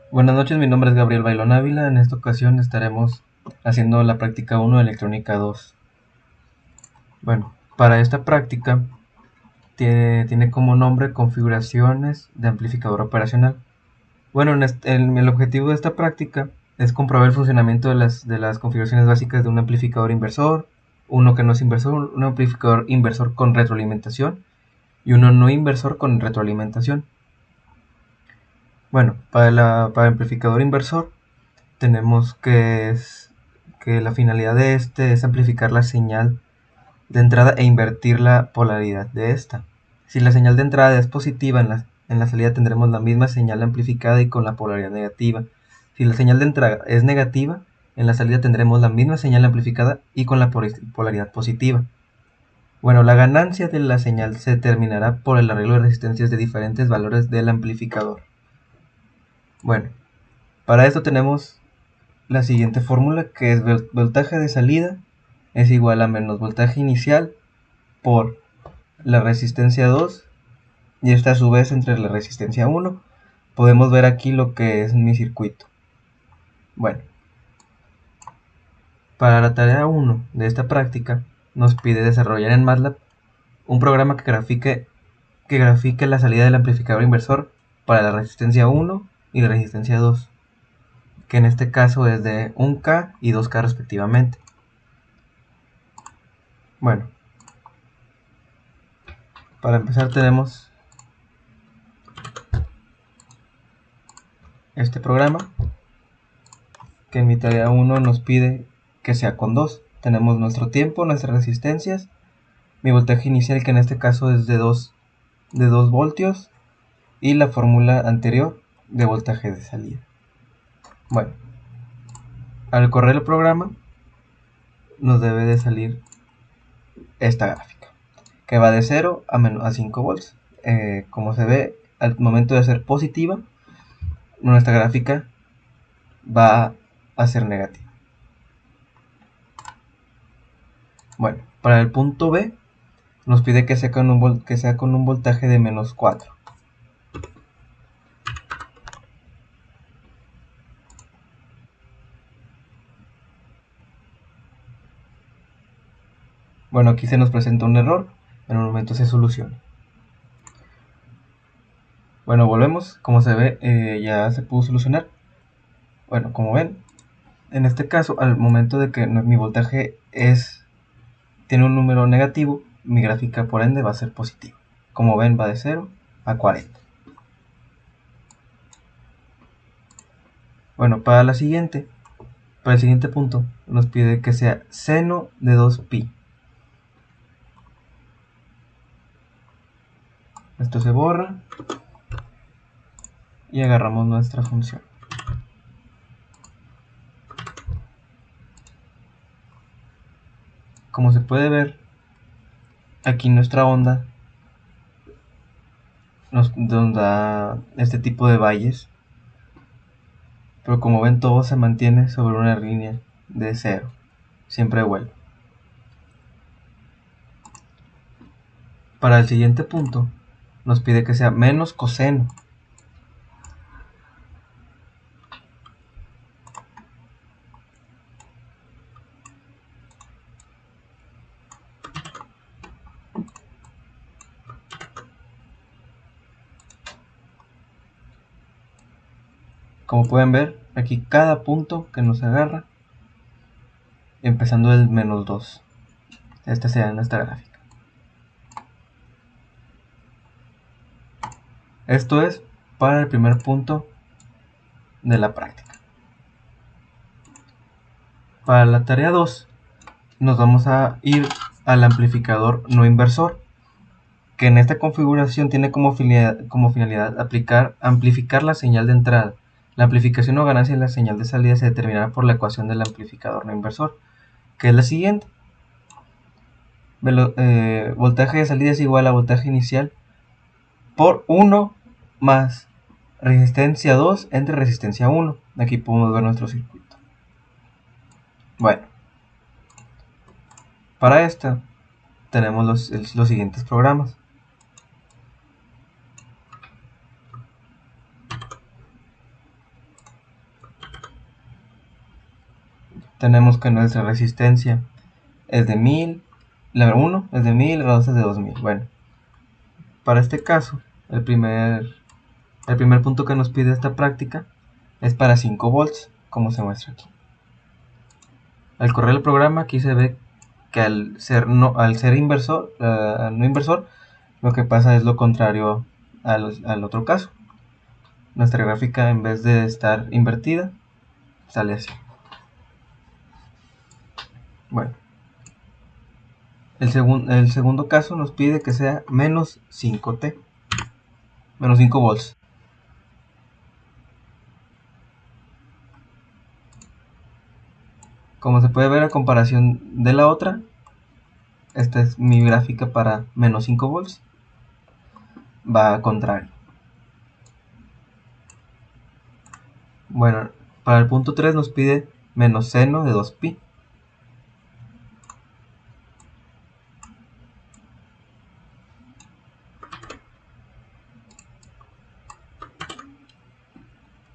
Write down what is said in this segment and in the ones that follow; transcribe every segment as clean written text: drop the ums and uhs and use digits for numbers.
Buenas noches, mi nombre es Gabriel Bailón Ávila. En esta ocasión estaremos haciendo la práctica 1 de electrónica 2. Bueno, para esta práctica tiene como nombre configuraciones de amplificador operacional. Bueno, el objetivo de esta práctica es comprobar el funcionamiento de las configuraciones básicas de un amplificador inversor, uno que no es inversor, un amplificador inversor con retroalimentación y uno no inversor con retroalimentación. Bueno, para el amplificador inversor tenemos que la finalidad de este es amplificar la señal de entrada e invertir la polaridad de esta. Si la señal de entrada es positiva, en la salida tendremos la misma señal amplificada y con la polaridad negativa. Si la señal de entrada es negativa, en la salida tendremos la misma señal amplificada y con la polaridad positiva. Bueno, la ganancia de la señal se determinará por el arreglo de resistencias de diferentes valores del amplificador. Bueno, para esto tenemos la siguiente fórmula, que es voltaje de salida es igual a menos voltaje inicial por la resistencia 2 y esta a su vez entre la resistencia 1. Podemos ver aquí lo que es mi circuito. Bueno, para la tarea 1 de esta práctica nos pide desarrollar en MATLAB un programa que grafique la salida del amplificador inversor para la resistencia 1 y la resistencia 2, que en este caso es de 1K y 2K respectivamente. Bueno, para empezar tenemos este programa que en mi tarea 1 nos pide que sea con 2. Tenemos nuestro tiempo, nuestras resistencias, mi voltaje inicial que en este caso es de 2 voltios y la fórmula anterior de voltaje de salida. Bueno, al correr el programa nos debe de salir esta gráfica que va de 0 a 5 volts. Como se ve, al momento de ser positiva, nuestra gráfica va a ser negativa. Bueno, para el punto B nos pide que sea con un voltaje de menos 4. Bueno, aquí se nos presenta un error, en un momento se soluciona. Bueno, volvemos, como se ve, ya se pudo solucionar. Bueno, como ven, en este caso, al momento de que mi voltaje tiene un número negativo, mi gráfica por ende va a ser positiva. Como ven, va de 0 a 40. Bueno, para el siguiente punto, nos pide que sea seno de 2pi. Esto se borra y agarramos nuestra función. Como se puede ver, aquí nuestra onda nos da este tipo de valles, pero como ven todo se mantiene sobre una línea de 0, siempre vuelve. Para el siguiente punto nos pide que sea menos coseno. Como pueden ver, aquí cada punto que nos agarra, empezando del menos 2. Esta sería nuestra gráfica. Esto es para el primer punto de la práctica. Para la tarea 2 nos vamos a ir al amplificador no inversor, que en esta configuración tiene como finalidad amplificar la señal de entrada. La amplificación o ganancia de la señal de salida se determinará por la ecuación del amplificador no inversor, que es la siguiente. Voltaje de salida es igual a voltaje inicial por 1 más resistencia 2 entre resistencia 1. Aquí podemos ver nuestro circuito. Bueno, para esta tenemos los siguientes programas. tenemos que nuestra resistencia es de 1000, la 1 es de 1000, la 2 es de 2000. Bueno, para este caso, el primer punto que nos pide esta práctica es para 5 volts, como se muestra aquí. Al correr el programa, aquí se ve que al ser inversor, no inversor, lo que pasa es lo contrario al otro caso. Nuestra gráfica, en vez de estar invertida, sale así. Bueno, el segundo caso nos pide que sea menos 5T, menos 5 volts. Como se puede ver a comparación de la otra, esta es mi gráfica para menos 5 volts, va a contrario. Bueno, para el punto 3 nos pide menos seno de 2pi.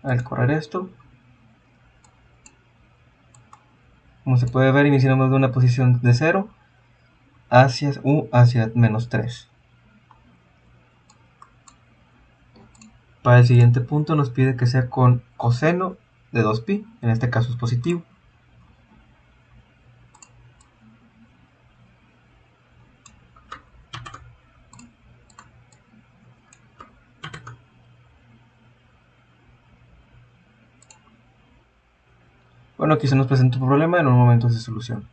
Al correr esto, como se puede ver, iniciamos de una posición de 0 hacia menos 3. Para el siguiente punto nos pide que sea con coseno de 2pi, en este caso es positivo. Bueno, aquí se nos presenta un problema, en un momento se soluciona.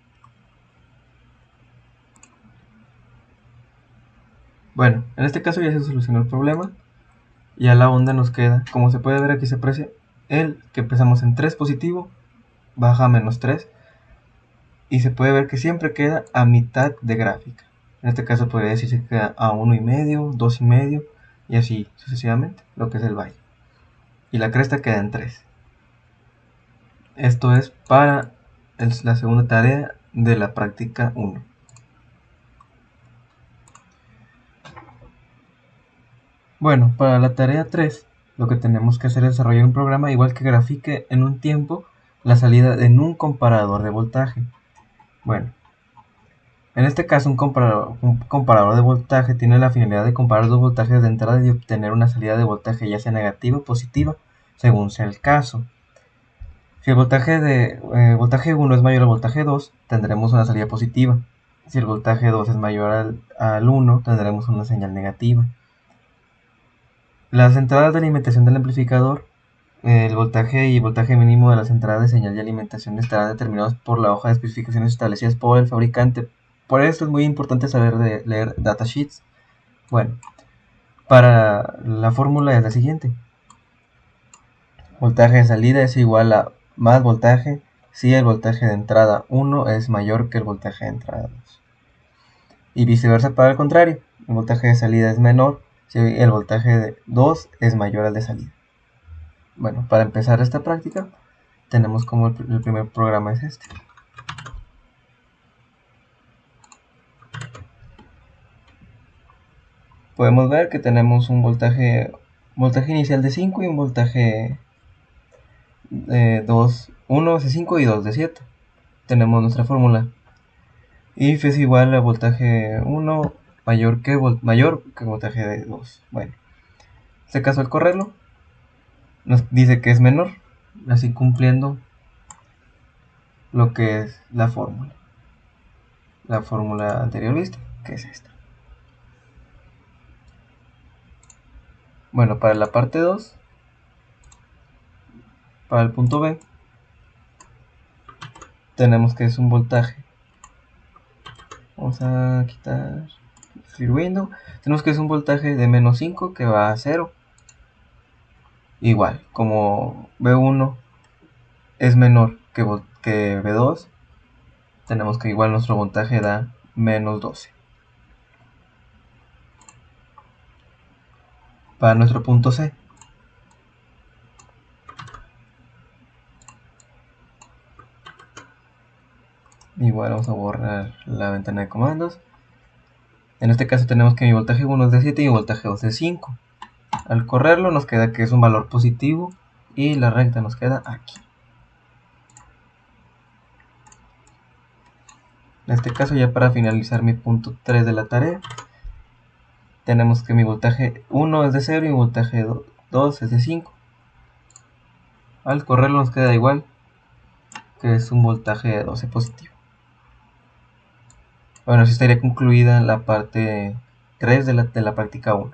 Bueno, en este caso ya se solucionó el problema. Ya la onda nos queda, como se puede ver aquí se aprecia, el que empezamos en 3 positivo, baja a menos 3. Y se puede ver que siempre queda a mitad de gráfica. En este caso podría decirse que queda a 1,5, 2,5 y así sucesivamente, lo que es el valle. Y la cresta queda en 3. Esto es para la segunda tarea de la práctica 1. Bueno, para la tarea 3, lo que tenemos que hacer es desarrollar un programa igual que grafique en un tiempo la salida en un comparador de voltaje. Bueno, en este caso un comparador de voltaje tiene la finalidad de comparar dos voltajes de entrada y obtener una salida de voltaje ya sea negativa o positiva, según sea el caso. Si el voltaje 1 es mayor al voltaje 2, tendremos una salida positiva. Si el voltaje 2 es mayor al 1, tendremos una señal negativa. Las entradas de alimentación del amplificador, el voltaje y voltaje mínimo de las entradas de señal de alimentación estarán determinados por la hoja de especificaciones establecidas por el fabricante. Por esto es muy importante saber leer datasheets. Bueno, para la fórmula es la siguiente. Voltaje de salida es igual a más voltaje si el voltaje de entrada 1 es mayor que el voltaje de entrada 2. Y viceversa para el contrario. El voltaje de salida es menor si el voltaje de 2 es mayor al de salida. Bueno, para empezar esta práctica, tenemos como el primer programa es este. Podemos ver que tenemos un voltaje inicial de 5 y un voltaje de 2, 1 de 5 y 2 de 7. Tenemos nuestra fórmula. If es igual a voltaje 1 mayor que voltaje de 2. Bueno, en este caso al correrlo, nos dice que es menor, así cumpliendo lo que es la fórmula. La fórmula anterior vista, que es esta. Bueno, para la parte 2, para el punto B, tenemos que es un voltaje. Vamos a quitar Clear Window. Tenemos que es un voltaje de menos 5 que va a 0. Igual, como B1 es menor que B2, tenemos que igual nuestro voltaje da menos 12. Para nuestro punto C, igual vamos a borrar la ventana de comandos. En este caso tenemos que mi voltaje 1 es de 7 y mi voltaje 2 es de 5. Al correrlo nos queda que es un valor positivo y la recta nos queda aquí. En este caso, ya para finalizar mi punto 3 de la tarea, tenemos que mi voltaje 1 es de 0 y mi voltaje 2 es de 5. Al correrlo nos queda igual, que es un voltaje de 12 positivo. Bueno, así estaría concluida la parte 3 de la práctica 1.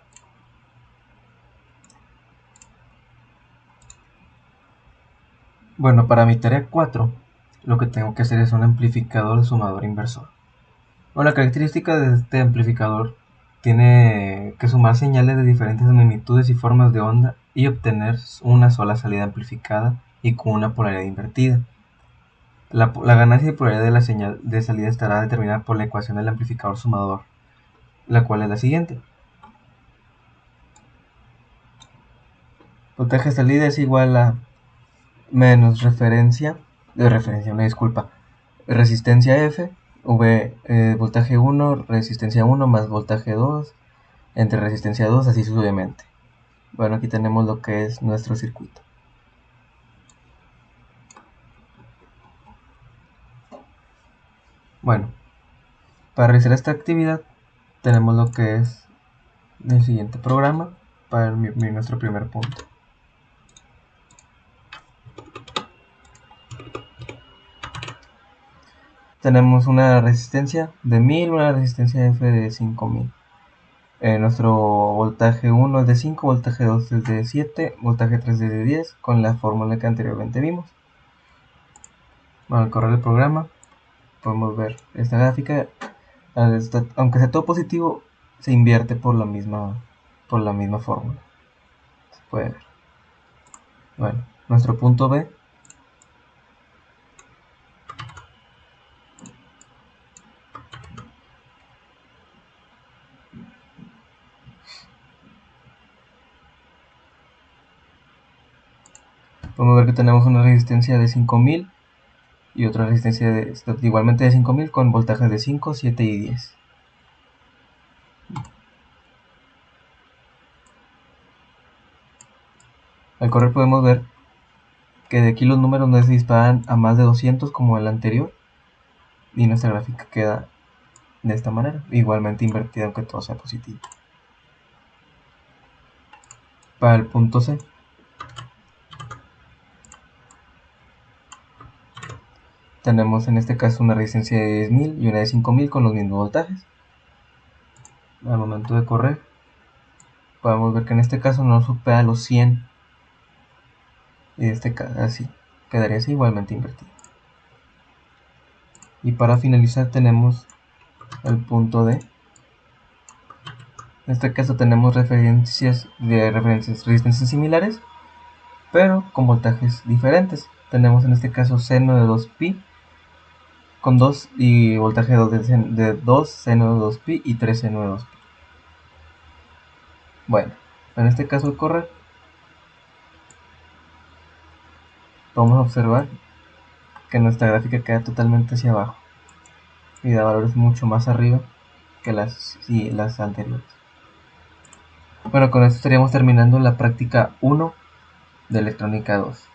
Bueno, para mi tarea 4, lo que tengo que hacer es un amplificador sumador inversor. Bueno, la característica de este amplificador tiene que sumar señales de diferentes magnitudes y formas de onda y obtener una sola salida amplificada y con una polaridad invertida. La ganancia de polaridad de la señal de salida estará determinada por la ecuación del amplificador sumador, la cual es la siguiente. Voltaje de salida es igual a menos resistencia F, voltaje 1, resistencia 1 más voltaje 2, entre resistencia 2, así sucesivamente. Bueno, aquí tenemos lo que es nuestro circuito. Bueno, para realizar esta actividad tenemos lo que es el siguiente programa para nuestro primer punto. Tenemos una resistencia de 1000, una resistencia F de 5000. Nuestro voltaje 1 es de 5, voltaje 2 es de 7, voltaje 3 es de 10, con la fórmula que anteriormente vimos. Bueno, al correr el programa podemos ver esta gráfica. Aunque sea todo positivo, se invierte por la misma fórmula. Se puede ver. Bueno, nuestro punto B podemos ver que tenemos una resistencia de 5000 y otra resistencia igualmente de 5000 con voltajes de 5, 7 y 10. Al correr podemos ver que de aquí los números no se disparan a más de 200 como el anterior, y nuestra gráfica queda de esta manera, igualmente invertida aunque todo sea positivo. Para el punto C, tenemos en este caso una resistencia de 10.000 y una de 5.000 con los mismos voltajes. Al momento de correr podemos ver que en este caso no supera los 100, y así quedaría así igualmente invertido. Y para finalizar tenemos el punto D. En este caso tenemos resistencias similares, pero con voltajes diferentes. Tenemos en este caso seno de 2pi con 2 y voltaje de 2, seno de 2pi y 3 seno de 2pi. Bueno, en este caso al correr vamos a observar que nuestra gráfica queda totalmente hacia abajo y da valores mucho más arriba que las anteriores. Bueno, con esto estaríamos terminando la práctica 1 de electrónica 2.